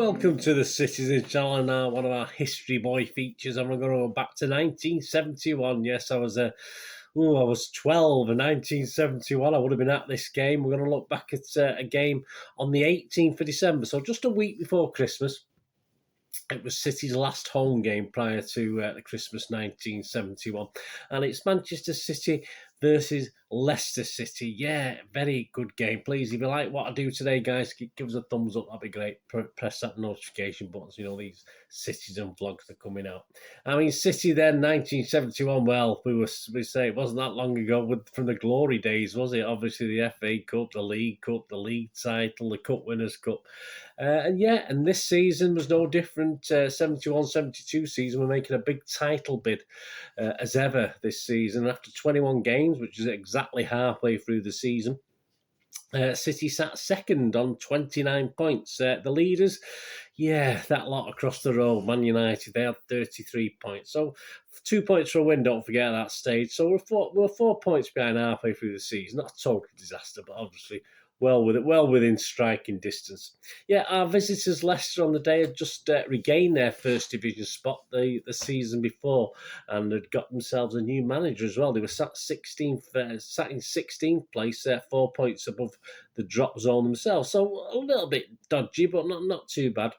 welcome to the Citizen Channel. Now, one of our History Boy features. I'm going to go back to 1971. Yes, I was 12 in 1971. I would have been at this game. We're going to look back at a game on the 18th of December, so just a week before Christmas. It was City's last home game prior to the Christmas 1971. And it's Manchester City versus Leicester City. Yeah, very good game. Please, if you like what I do today, guys, give us a thumbs up. That'd be great. Press that notification button so you know these Citizen vlogs are coming out. I mean, City then, 1971, well, we say it wasn't that long ago from the glory days, was it? Obviously, the FA Cup, the League Cup, the League title, the Cup Winners' Cup. And this season was no different. 71-72 season, we're making a big title bid as ever this season. After 21 games, which is exactly halfway through the season, City sat second on 29 points. The leaders, that lot across the road, Man United, they had 33 points. So 2 points for a win, don't forget at that stage. So we're 4 points behind halfway through the season. Not a total disaster, but obviously well within striking distance. Yeah, our visitors Leicester on the day had just regained their first division spot the season before, and had got themselves a new manager as well. They were sat in 16th place, 4 points above the drop zone themselves. So a little bit dodgy, but not too bad.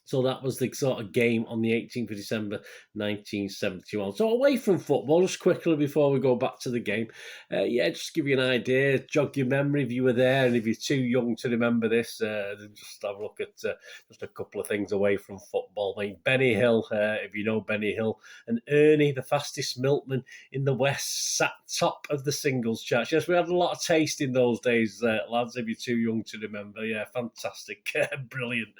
So that was the sort of game on the 18th of December, 1971. So away from football, just quickly before we go back to the game, just give you an idea, jog your memory if you were there, and if you're too young to remember this, just have a look at just a couple of things away from football. I mean, Benny Hill, if you know Benny Hill, and Ernie, the fastest milkman in the West, sat top of the singles chart. Yes, we had a lot of taste in those days, lads, if you're too young to remember. Yeah, fantastic, brilliant.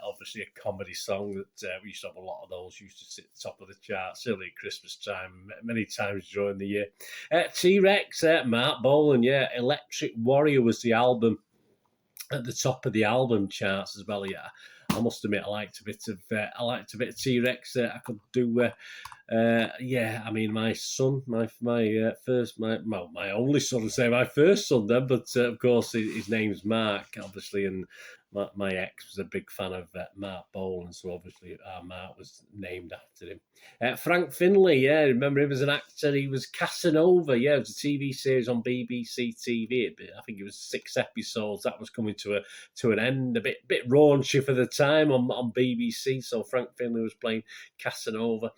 Obviously, a comedy song that we used to have a lot of those, used to sit at the top of the chart, certainly at Christmas time, many times during the year. T-Rex, Mark Bolan, Electric Warrior was the album at the top of the album charts as well. Yeah, I must admit, I liked a bit of T-Rex. I could do. I mean, my son, my only son, my first son then, but of course his name's Mark, obviously, and my ex was a big fan of Mark Bolan, so obviously our Mark was named after him. Frank Finlay, remember him as an actor? He was Casanova, it was a TV series on BBC TV. I think it was 6 episodes. That was coming to an end, a bit raunchy for the time on BBC. So Frank Finlay was playing Casanova.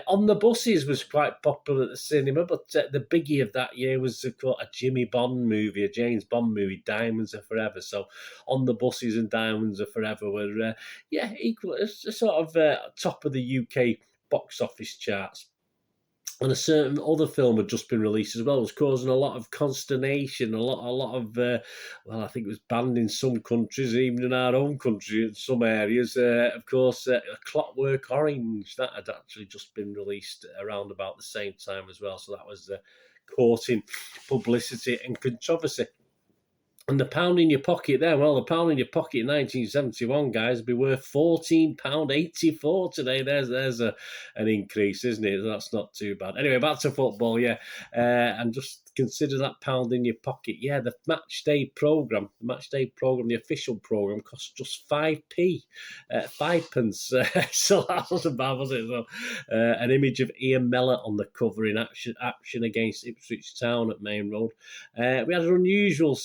On the Buses was quite popular at the cinema, but the biggie of that year was a Jimmy Bond movie, a James Bond movie, Diamonds Are Forever. So On the Buses and Diamonds Are Forever were, equal, sort of top of the UK box office charts. And a certain other film had just been released as well. It was causing a lot of consternation, a lot of, I think it was banned in some countries, even in our own country in some areas. Of course, Clockwork Orange, that had actually just been released around about the same time as well. So that was courting publicity and controversy. And the pound in your pocket there, well, the pound in your pocket in 1971, guys, would be worth £14.84 today. There's an increase, isn't it? That's not too bad. Anyway, back to football, and just consider that pound in your pocket. Yeah, the match day programme, the official programme, costs just 5p, 5 pence. So that wasn't bad, was it? So, an image of Ian Mellor on the cover in action against Ipswich Town at Main Road. We had an unusual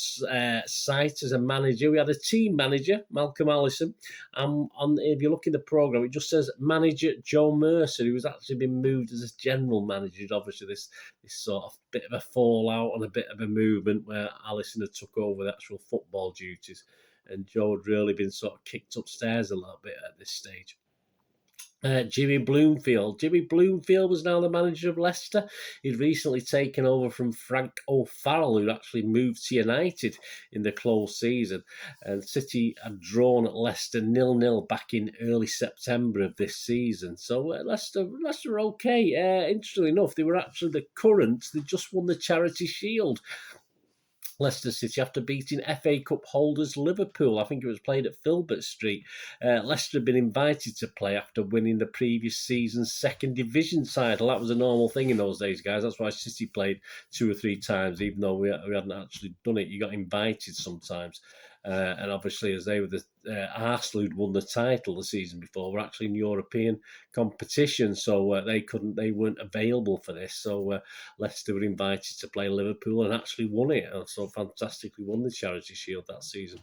sight as a manager. We had a team manager, Malcolm Allison. If you look in the programme, it just says manager Joe Mercer, who was actually been moved as a general manager. Obviously, this sort of bit of a fallout and a bit of a movement where Allison had took over the actual football duties, and Joe had really been sort of kicked upstairs a little bit at this stage. Jimmy Bloomfield. Jimmy Bloomfield was now the manager of Leicester. He'd recently taken over from Frank O'Farrell, who actually moved to United in the close season. And City had drawn at Leicester 0-0 back in early September of this season. So Leicester were okay. Interestingly enough, they were actually the current. They just won the Charity Shield. Leicester City, after beating FA Cup holders Liverpool. I think it was played at Filbert Street. Leicester had been invited to play after winning the previous season's second division title. That was a normal thing in those days, guys. That's why City played 2 or 3 times, even though we hadn't actually done it. You got invited sometimes. and obviously as they were the Arsenal who'd won the title the season before were actually in European competition, so they weren't available for this. So Leicester were invited to play Liverpool and actually won it, and so fantastically won the Charity Shield that season.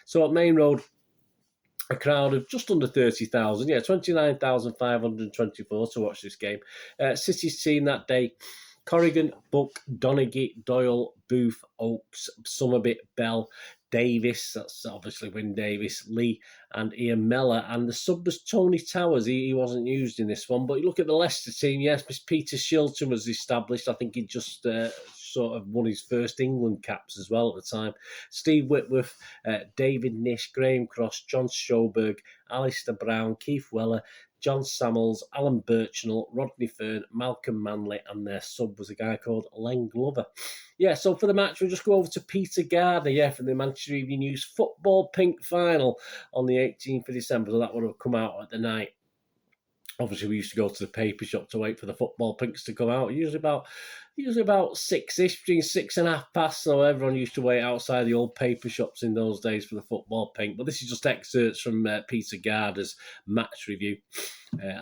So at Main Road, a crowd of just under 30,000, 29,524 to watch this game. City's team that day: Corrigan, Buck, Donaghy, Doyle, Booth, Oakes, Somerby, Bell, Davis, that's obviously Wyn Davis, Lee, and Ian Mellor. And the sub was Tony Towers. He wasn't used in this one. But you look at the Leicester team, yes, Miss Peter Shilton was established. I think he just sort of won his first England caps as well at the time. Steve Whitworth, David Nish, Graham Cross, John Schoberg, Alistair Brown, Keith Weller, John Samuels, Alan Birchnell, Rodney Fern, Malcolm Manley, and their sub was a guy called Len Glover. Yeah, so for the match, we'll just go over to Peter Gardner, from the Manchester Evening News Football Pink final on the 18th of December. So that would have come out at the night. Obviously, we used to go to the paper shop to wait for the football pinks to come out. Usually about 6-ish, between 6 and half past. So everyone used to wait outside the old paper shops in those days for the football pink. But this is just excerpts from Peter Gardner's match review.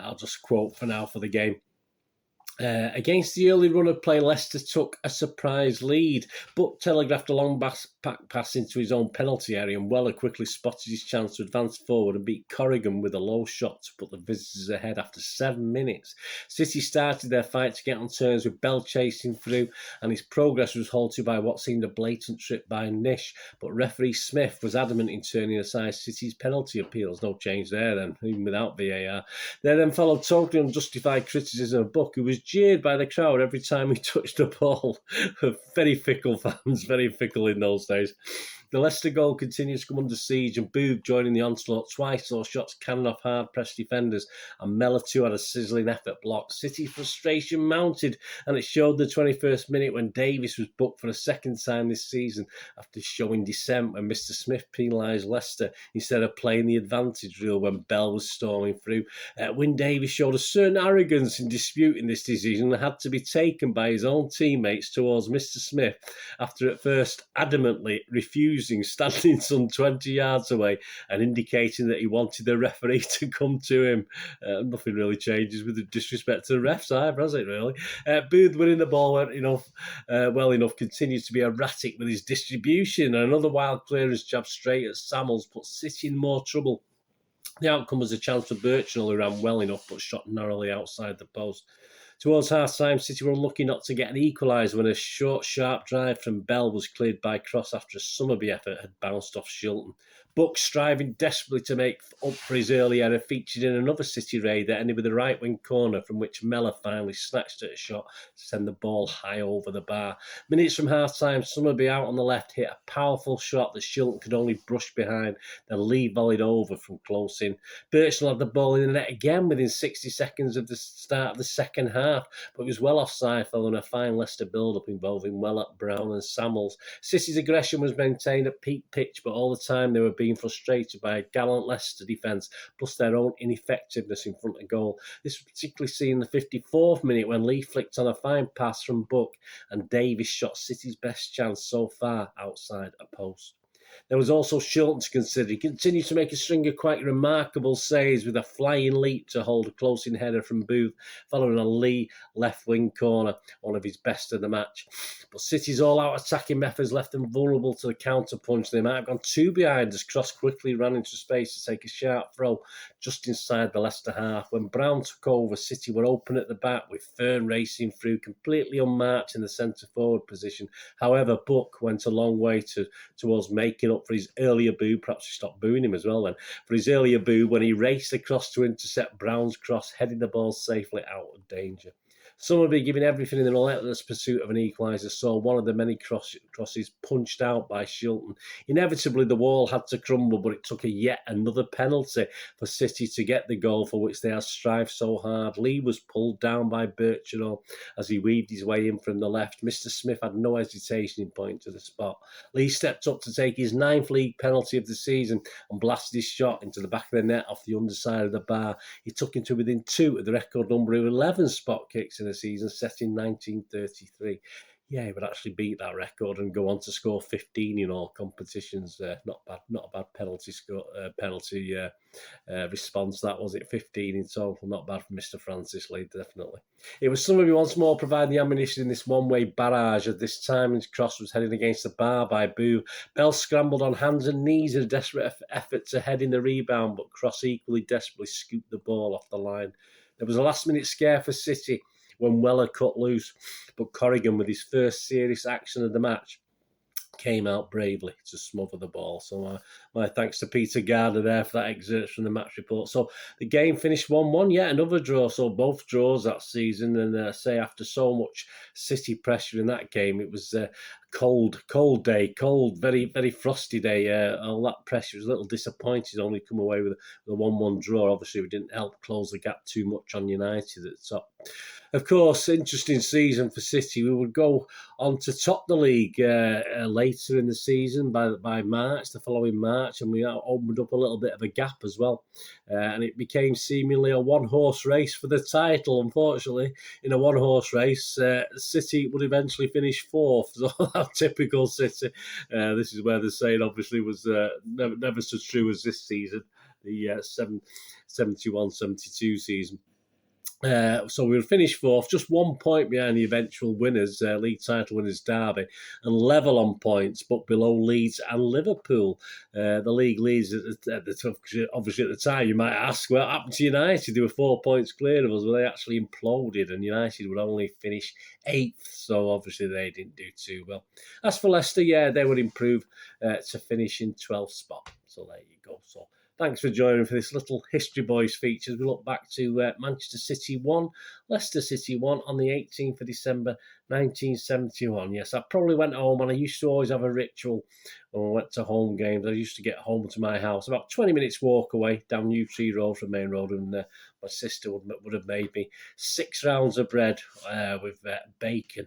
I'll just quote for now for the game. Against the early run of play, Leicester took a surprise lead, but telegraphed a long pass into his own penalty area, and Weller quickly spotted his chance to advance forward and beat Corrigan with a low shot to put the visitors ahead after 7 minutes. City started their fight to get on terms with Bell chasing through, and his progress was halted by what seemed a blatant trip by Nish, but referee Smith was adamant in turning aside City's penalty appeals. No change there then, even without VAR. There then followed totally unjustified criticism of Buck, who was jeered by the crowd every time he touched the ball. Very fickle fans, very fickle in those days. The Leicester goal continues to come under siege, and Booth joining the onslaught twice saw shots cannon off hard-pressed defenders, and Mellor too had a sizzling effort block. City frustration mounted, and it showed the 21st minute when Davis was booked for a second time this season after showing dissent when Mr. Smith penalised Leicester instead of playing the advantage rule when Bell was storming through. Wyn Davis showed a certain arrogance in disputing this decision and had to be taken by his own teammates towards Mr. Smith after at first adamantly refusing, standing some 20 yards away and indicating that he wanted the referee to come to him. Nothing really changes with the disrespect to the refs either, has it really? Booth winning the ball well enough continues to be erratic with his distribution, and another wild clearance jab straight at Samuels put City in more trouble. The outcome was a chance for Birchnell, who ran well enough but shot narrowly outside the post. Towards half-time, City were unlucky not to get an equaliser when a short, sharp drive from Bell was cleared by Cross after a Somerby effort had bounced off Shilton. Buck, striving desperately to make up for his early error, featured in another City raid that ended with a right-wing corner from which Mellor finally snatched at a shot to send the ball high over the bar. Minutes from half-time, Somerby out on the left hit a powerful shot that Shilton could only brush behind, then Lee volleyed over from close in. Birchnell had the ball in the net again within 60 seconds of the start of the second half, but it was well offside following a fine Leicester build-up involving Weller, Brown and Samuels. City's aggression was maintained at peak pitch, but all the time they were being frustrated by a gallant Leicester defence, plus their own ineffectiveness in front of goal. This was particularly seen in the 54th minute when Lee flicked on a fine pass from Buck and Davis shot City's best chance so far outside a post. There was also Shilton to consider. He continued to make a string of quite remarkable saves with a flying leap to hold a close-in header from Booth, following a Lee left-wing corner, one of his best of the match. But City's all-out attacking methods left them vulnerable to the counter-punch. They might have gone two behind as Cross quickly ran into space to take a sharp throw just inside the Leicester half. When Brown took over, City were open at the back with Fern racing through, completely unmarked in the centre-forward position. However, Buck went a long way towards making up for his earlier boo. Perhaps we stopped booing him as well then. For his earlier boo when he raced across to intercept Brown's cross, heading the ball safely out of danger. Somerby, giving everything in the relentless pursuit of an equaliser, saw one of the many crosses punched out by Shilton. Inevitably, the wall had to crumble, but it took yet another penalty for City to get the goal for which they had strived so hard. Lee was pulled down by Birchnell as he weaved his way in from the left. Mr. Smith had no hesitation in pointing to the spot. Lee stepped up to take his 9th league penalty of the season and blasted his shot into the back of the net off the underside of the bar. He took him to within 2 of the record number of 11 spot kicks in the season set in 1933. yeah, he would actually beat that record and go on to score 15 in all competitions. Not bad, not a bad penalty score, penalty response. That was it, 15 in total. Not bad for Mr. Francis Lee, definitely. It was somebody once more providing the ammunition in this one-way barrage. At this time, his cross was heading against the bar by Boo. Bell scrambled on hands and knees in a desperate effort to head in the rebound, but Cross equally desperately scooped the ball off the line. There was a last-minute scare for City when Weller cut loose, but Corrigan, with his first serious action of the match, came out bravely to smother the ball. So my thanks to Peter Gardner there for that excerpt from the match report. So the game finished 1-1, yet another draw. So both draws that season. And say after so much City pressure in that game, it was a cold day, very, very frosty day. All that pressure was a little disappointing, only come away with a 1-1 draw. Obviously, we didn't help close the gap too much on United at the top. Of course, interesting season for City. We would go on to top the league later in the season by March, the following March, and we opened up a little bit of a gap as well. And it became seemingly a one-horse race for the title. Unfortunately, in a one-horse race, City would eventually finish fourth. So typical City. This is where the saying obviously was never so true as this season, the 71-72 season. So we'll finish fourth, just 1 point behind the eventual winners, league title winners Derby, and level on points, but below Leeds and Liverpool. The league leads at the top. Obviously, at the time, you might ask, what happened to United? They were 4 points clear of us. Well, they actually imploded, and United would only finish 8th, so obviously they didn't do too well. As for Leicester, yeah, they would improve to finish in 12th spot. So there you go. So thanks for joining for this little History Boys features. We look back to Manchester City 1, Leicester City 1 on the 18th of December 1971. Yes, I probably went home, and I used to always have a ritual when I went to home games. I used to get home to my house about 20 minutes walk away down New Tree Road from Main Road, and my sister would have made me 6 rounds of bread with bacon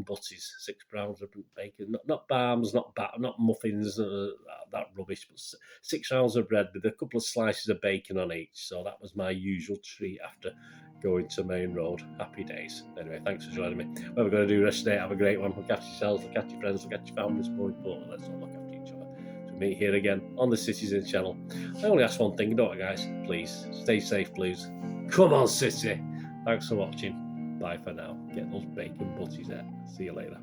butties, 6 rounds of bacon, not barms, not muffins, that rubbish, but 6 rounds of bread with a couple of slices of bacon on each. So that was my usual treat after going to Main Road. Happy days. Anyway, thanks for joining me. What we're going to do rest of the day, have a great one. Look after yourselves, look after your friends, look after your families. More important, let's all look after each other. So meet here again on the Citizen channel. I only ask one thing, don't I, guys? Please, stay safe, please. Come on, City. Thanks for watching. Bye for now. Get those bacon butties out. See you later.